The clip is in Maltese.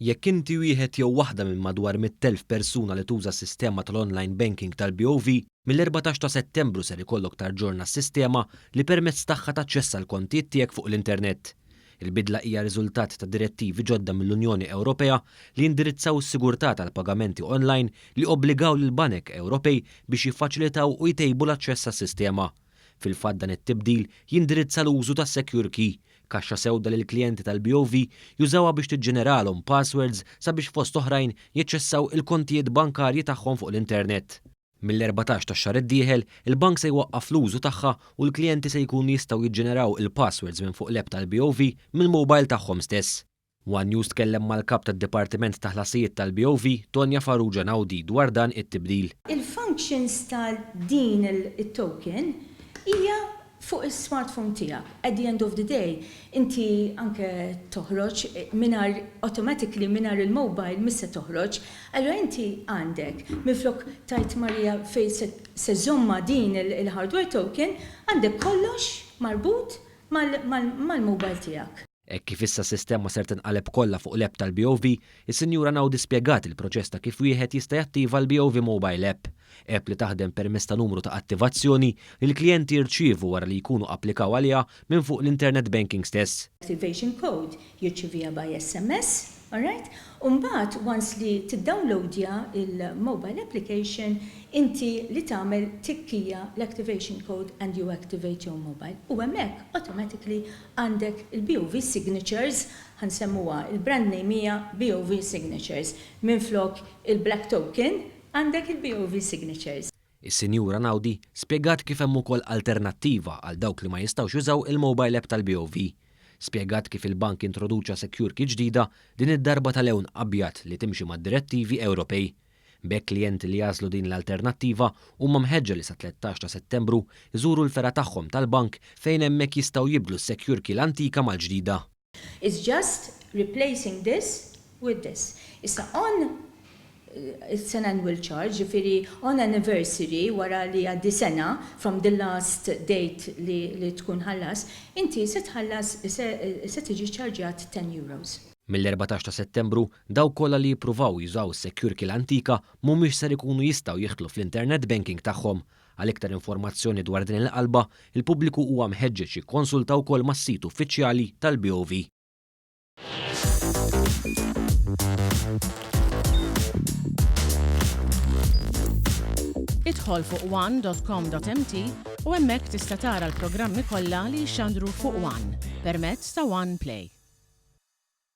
Jekk inti wieħed jew waħda minn madwar 100,000 persuna li tuża s-sistema tal-online banking tal-BOV, mill-14 ta' Settembru ser ikollok tarġorna s-sistema li permezz tagħha taċċessa l-kontijiet tiegħek fuq l-internet. Il-bidla hija riżultat ta' direttivi ġodda mill-Unjoni Ewropea li jindirizzaw is-sigurtà tal-pagamenti online li obbligaw lill-banek Ewropej biex jiffaċilitaw u jtejbu l-aċċess għas-sistema. Fil-fatt dan it-tibdil jindirizza l-użu ta' Secure Key, kaxxa sewda lil klijenti tal-BOV jużawha biex tiġġeneralhom passwords sabiex fost oħrajn jiċċessaw il-kontijiet bankarji tagħhom fuq l-internet. Mill-14 tax-xahar id-dieħel, il-bank se jwaqqaf l-użu tagħha u l-klijenti se jkunu jistgħu jiġġeneraw il-passwords minn fuq l-app tal-BOV mill-mobile tagħhom stess. One News tkellem mal-kap tad-Dipartiment ta' Ħlasijiet tal-BOV, Tonja Farrugia Nawdi, dwar dan it-tibdil. Il-functions tal din il-token hija fuq il-smartphone tiegħek. At the end of the day, inti anke toħroġ automatically minar il-mobile missa toħroġ, allura inti għandek minflok tajt Marija fejn se żomma din il-hardware token, għandek kollox marbut mal-mobile tiegħek. Kif issa s-sistema ser tinqaleb kollha fuq l-app tal-BOV, is-Sinjura Nawdi spjegat il-proċess ta' kif wieħed jista' jattiva l-BOV mobile app li taħdem permezz ta' numru ta' attivazzjoni li l-klijenti jirċievu wara li jkunu applikaw għaliha minn fuq l-internet banking stess. Activation code jirċivija by SMS, alright? Mbagħad once li tiddownloadja il-mobile application, inti li tagħmel tikkija l-activation code and you activate your mobile. U hemmhekk automatically għandek il-BOV signatures, ħansemmuha il-brand name hija BOV signatures. Minflok il-black token għandek il-BOV signatures. Is-Sinjura Nawdi spjegat kif hemm ukoll alternattiva għal dawk li ma jistgħux jużaw il-mobile app tal-BOV. Spjegat kif il-bank introduċa Secure Key ġdida din id-darba tal-lewn abjad li timxi mad-direttivi Ewropej. Bekk klijenti li jażlu din l-alternattiva huma mħeġġa li sa 13 ta' Settembru jżuru l-fera tagħhom tal-bank fejn hemmhekk jistgħu jibdlu s-Secure Key l-antika mal-ġdida. It's just replacing this with this. Issa it's an annual charge, ġifiri on anniversary wara li għaddi sena from the last date li tkun ħallas, inti se tħallas se tiġi ċarġjat €10. Mill-14 ta' Settembru, daw kollha li jippruvaw jużaw is-Secure Key l-antika mhumiex ser ikunu jistgħu jidħlu fl-internet banking tagħhom. Għal iktar informazzjoni dwar din il-qalba, il-pubbliku huwa mħeġġeġ jikkonsulta wkoll mas-sit uffiċjali tal-BOV. Idħol fuq one.com.mt u hemmhekk tista' tara l-programmi kollha li jxandru fuq One permezz ta' One Play.